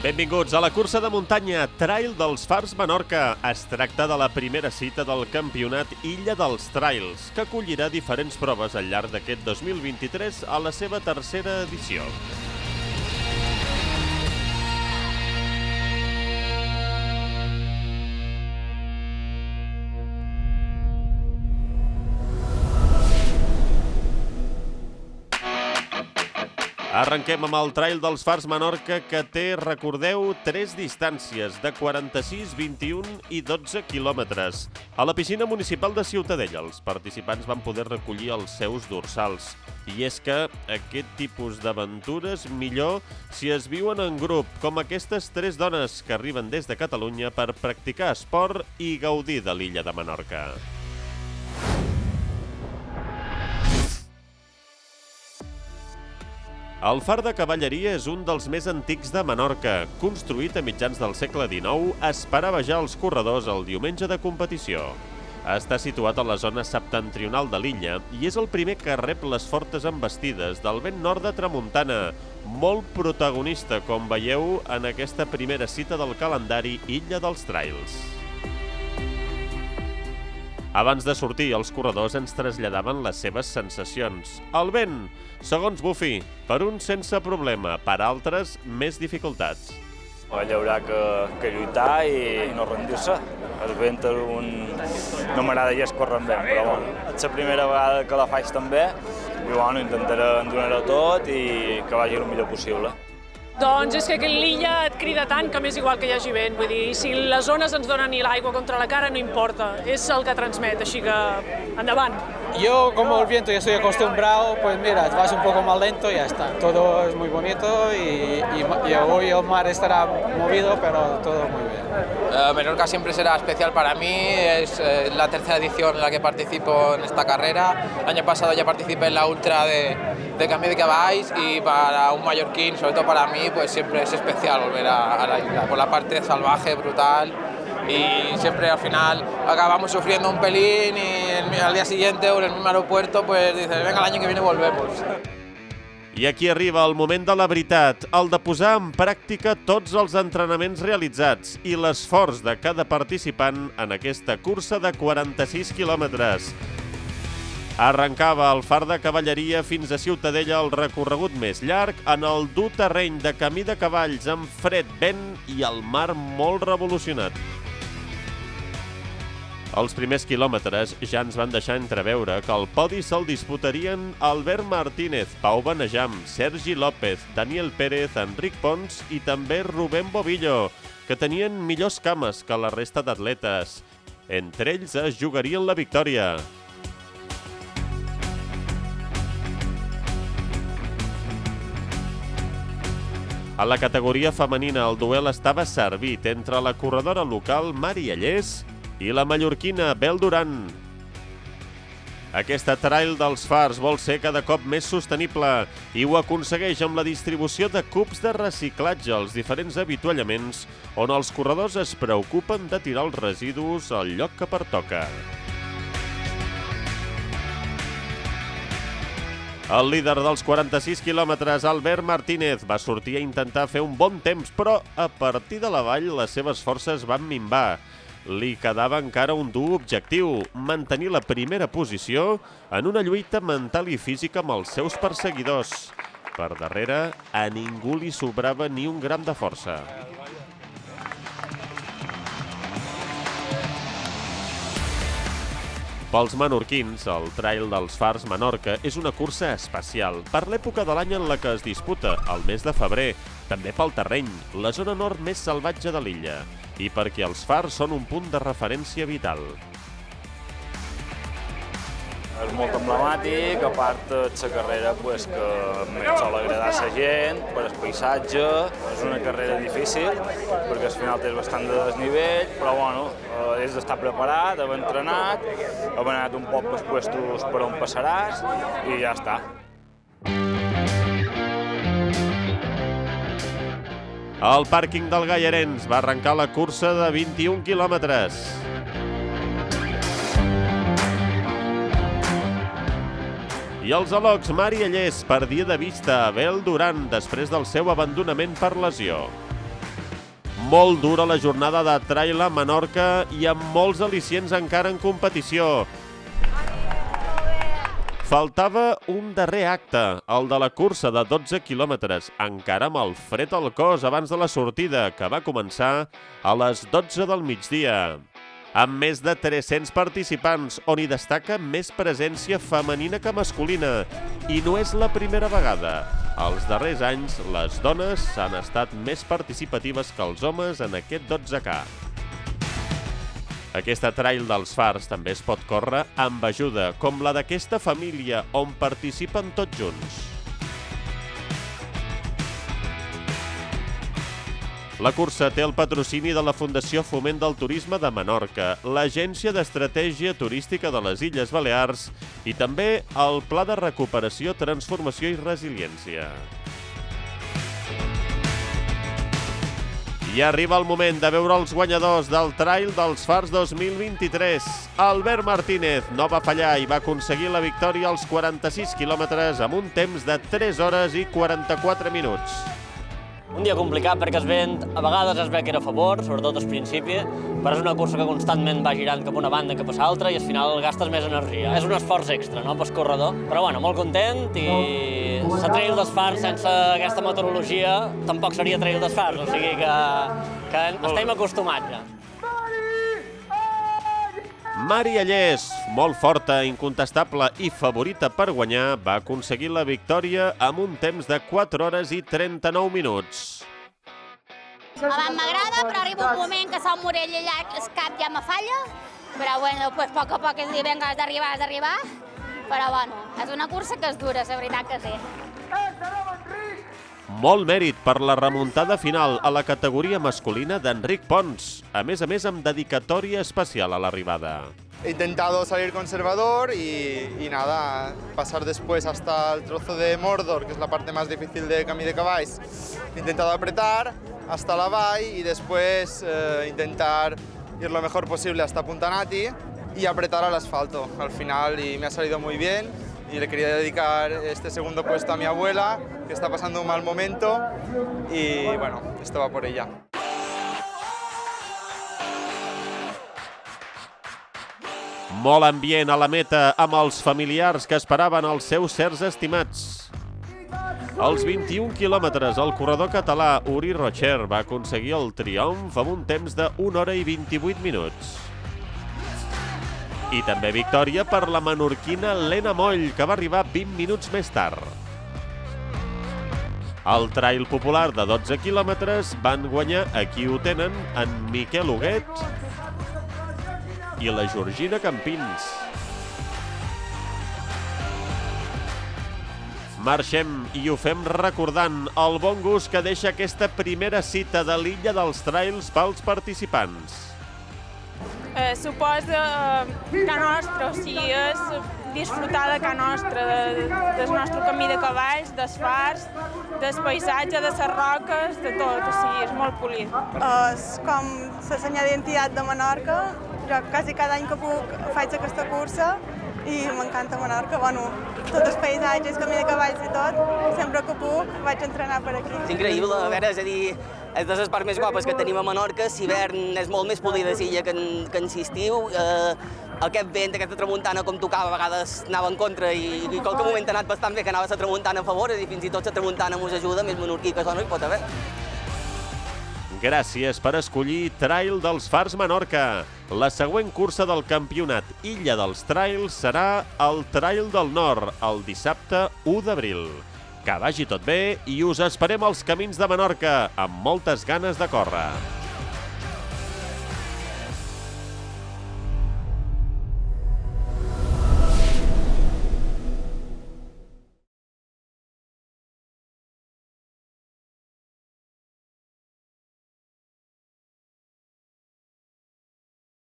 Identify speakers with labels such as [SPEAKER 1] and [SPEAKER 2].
[SPEAKER 1] Benvinguts a la cursa de muntanya Trail dels Fars Menorca. Es tracta de la primera cita del campionat Illa dels Trails, que acollirà diferents proves al llarg d'aquest 2023 a la seva tercera edició. Arrenquem amb el Trail dels Fars Menorca, que té, recordeu, 3 distàncies de 46, 21 i 12 quilòmetres. A la piscina municipal de Ciutadella, els participants van poder recollir els seus dorsals. I és que aquest tipus d'aventures millor si es viuen en grup, com aquestes 3 dones que arriben des de Catalunya per practicar esport i gaudir de l'illa de Menorca. El far de cavalleria és un dels més antics de Menorca. Construït a mitjans del segle XIX, esperava ja els corredors el diumenge de competició. Està situat a la zona septentrional de l'illa i és el primer que rep les fortes envestides del vent nord de tramuntana, molt protagonista, com veieu, en aquesta primera cita del calendari Illa dels Trails. Abans de sortir, els corredors ens traslladaven les seves sensacions. El vent, segons Bufi, per uns sense problema, per altres més dificultats.
[SPEAKER 2] Allà haurà que lluitar i no rendir-se. El vent no m'agrada gens córrer amb vent, però bueno, és la primera vegada que la faig també i bueno, intentaré donar-ho tot i que vagi el millor possible.
[SPEAKER 3] Doncs és que l'illa et crida tant que m'és igual que hi hagi vent. Vull dir, si les ones ens donen ni l'aigua contra la cara, no importa. És el que transmet, així que endavant.
[SPEAKER 4] Yo, como el viento ya estoy acostumbrado, pues mira, vas un poco más lento y ya está. Todo es muy bonito y hoy el mar estará movido, pero todo muy bien.
[SPEAKER 5] Menorca siempre será especial para mí, es la tercera edición en la que participo en esta carrera. El año pasado ya participé en la ultra de Camí de Cavalls y para un mallorquín, sobre todo para mí, pues siempre es especial volver a la isla, por la parte salvaje, brutal. Y siempre al final acabamos sufriendo un pelín y al día siguiente o en el mismo aeropuerto pues dices, venga, el año que viene volvemos.
[SPEAKER 1] I aquí arriba el moment de la veritat, el de posar en pràctica tots els entrenaments realitzats i l'esforç de cada participant en aquesta cursa de 46 quilòmetres. Arrencava el far de cavalleria fins a Ciutadella, el recorregut més llarg, en el dur terreny de Camí de Cavalls amb fred, vent i el mar molt revolucionat. Els primers quilòmetres ja ens van deixar entreveure que el podi se'l disputarien Albert Martínez, Pau Benejam, Sergi López, Daniel Pérez, Enric Pons i també Rubén Bobillo, que tenien millors cames que la resta d'atletes. Entre ells es jugarien la victòria. A la categoria femenina el duel estava servit entre la corredora local Mari Allés i la mallorquina Bel Duran. Aquesta Trail dels Fars vol ser cada cop més sostenible i ho aconsegueix amb la distribució de cubs de reciclatge als diferents avituallaments on els corredors es preocupen de tirar els residus al lloc que pertoca. El líder dels 46 quilòmetres, Albert Martínez, va sortir a intentar fer un bon temps, però a partir de la vall les seves forces van minvar. Li quedava encara un dur objectiu, mantenir la primera posició en una lluita mental i física amb els seus perseguidors. Per darrere, a ningú li sobrava ni un gram de força. Pels menorquins, el Trail dels Fars Menorca és una cursa especial per l'època de l'any en la que es disputa, el mes de febrer, també pel terreny, la zona nord més salvatge de l'illa, i perquè els fars són un punt de referència vital.
[SPEAKER 2] És molt emblemàtic, a part de la carrera que em sol agradar la gent, per el paisatge. És una carrera difícil, perquè al final tens bastant de desnivell, però bueno, és d'estar preparat, haver entrenat, haver anat un poc pels puestos per on passaràs i ja està.
[SPEAKER 1] El pàrquing del Gallarens va arrencar la cursa de 21 quilòmetres. I els alocs Mariallers perdia de vista a Bel Duran després del seu abandonament per lesió. Molt dura la jornada de trail a Menorca i amb molts al·licients encara en competició. Faltava un darrer acte, el de la cursa de 12 quilòmetres, encara amb el fred al cos abans de la sortida, que va començar a les 12 del migdia. Amb més de 300 participants, on hi destaca més presència femenina que masculina. I no és la primera vegada. Els darrers anys, les dones han estat més participatives que els homes en aquest 12K. Aquesta trail dels Fars també es pot córrer amb ajuda, com la d'aquesta família, on participen tots junts. La cursa té el patrocini de la Fundació Foment del Turisme de Menorca, l'Agència d'Estratègia Turística de les Illes Balears i també el Pla de Recuperació, Transformació i Resiliència. I arriba el moment de veure els guanyadors del Trail dels Fars 2023. Albert Martínez no va fallar i va aconseguir la victòria als 46 quilòmetres amb un temps de 3 hores i 44 minuts.
[SPEAKER 6] Un dia complicat perquè el vent a vegades es ve que era a favor, sobretot al principi, però és una cursa que constantment va girant cap a una banda cap a l'altra i al final gastes més energia. És un esforç extra, no?, pel corredor. Però bueno, molt content i la trail dels Fars sense aquesta meteorologia tampoc seria trail dels Fars, o sigui que estem acostumats ja.
[SPEAKER 1] Mari Allés, molt forta, incontestable i favorita per guanyar, va aconseguir la victòria amb un temps de 4 hores i 39 minuts.
[SPEAKER 7] Abans m'agrada, però arriba un moment que Sant Morell allà el cap ja me falla, però bueno, pues, a poc a poc és dir, vinga, has d'arribar, però bueno, és una cursa que és dura, la veritat que sí.
[SPEAKER 1] Molt mèrit per la remuntada final a la categoria masculina d'Enric Pons, a més amb dedicatòria especial a l'arribada.
[SPEAKER 8] He intentado salir conservador y nada, pasar después hasta el trozo de Mordor, que es la parte más difícil de Camí de Cavalls. He intentado apretar hasta la vall y después intentar ir lo mejor posible hasta Punta Nati y apretar al asfalto al final, y me ha salido muy bien. Y le quería dedicar este segundo puesto a mi abuela, que está pasando un mal momento, y bueno, esto va por ella.
[SPEAKER 1] Molt ambient a la meta amb els familiars que esperaven els seus certs estimats. Als 21 quilòmetres, el corredor català Uri Rocher va aconseguir el triomf amb un temps de 1 hora i 28 minuts. I també victòria per la menorquina Lena Moll, que va arribar 20 minuts més tard. Al trail popular de 12 quilòmetres van guanyar, aquí ho tenen, en Miquel Huguet i la Georgina Campins. Marxem i ho fem recordant el bon gust que deixa aquesta primera cita de l'Illa dels Trails pels participants.
[SPEAKER 9] Suposa Ca Nostra, o sigui, és disfrutar de Ca Nostra, del nostre camí de cavalls, dels fars, del paisatge, de les roques, de tot, o sigui, és molt polit.
[SPEAKER 10] És com la senyal d'identitat de Menorca. Jo quasi cada any que puc faig aquesta cursa i m'encanta Menorca. Bueno, tots els paisatges, camí de cavalls i tot, sempre que puc vaig entrenar per aquí.
[SPEAKER 11] És increïble, a veure, és a dir, és de les parts més guapes que tenim a Menorca. L'hivern és molt més polida l'illa que en l'estiu. Aquest vent, aquesta tramuntana, com tocava, a vegades anava en contra i qualque moment ha anat bastant bé que anava la tramuntana a favor, i fins i tot la tramuntana ens ajuda, més menorquí que això no hi pot haver.
[SPEAKER 1] Gràcies per escollir Trail dels Fars Menorca. La següent cursa del campionat Illa dels Trails serà el Trail del Nord, el dissabte 1 d'abril. Que vagi tot bé i us esperem als camins de Menorca, amb moltes ganes de córrer.